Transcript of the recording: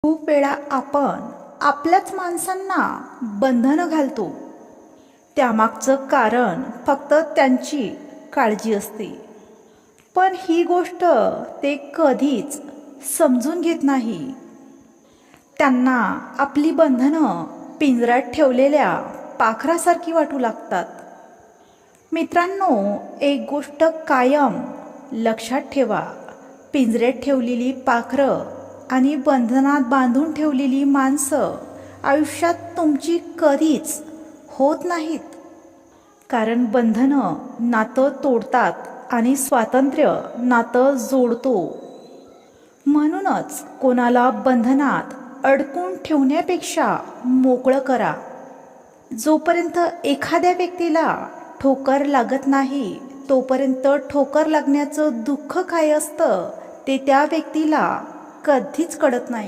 खूप वेळा आपण आपल्याच माणसांना बंधनं घालतो. त्यामागचं कारण फक्त त्यांची काळजी असते. पण ही गोष्ट ते कधीच समजून घेत नाही. त्यांना आपली बंधनं पिंजऱ्यात ठेवलेल्या पाखरासारखी वाटू लागतात. मित्रांनो, एक गोष्ट कायम लक्षात ठेवा. पिंजऱ्यात ठेवलेली पाखरं आणि बंधनात बांधून ठेवलेली माणसं आयुष्यात तुमची कधीच होत नाहीत. कारण बंधनं नातं तोडतात आणि स्वातंत्र्य नातं जोडतो. म्हणूनच कोणाला बंधनात अडकून ठेवण्यापेक्षा मोकळं करा. जोपर्यंत एखाद्या व्यक्तीला ठोकर लागत नाही तोपर्यंत ठोकर लागण्याचं दुःख काय असतं ते त्या व्यक्तीला कधीच कळत नाही.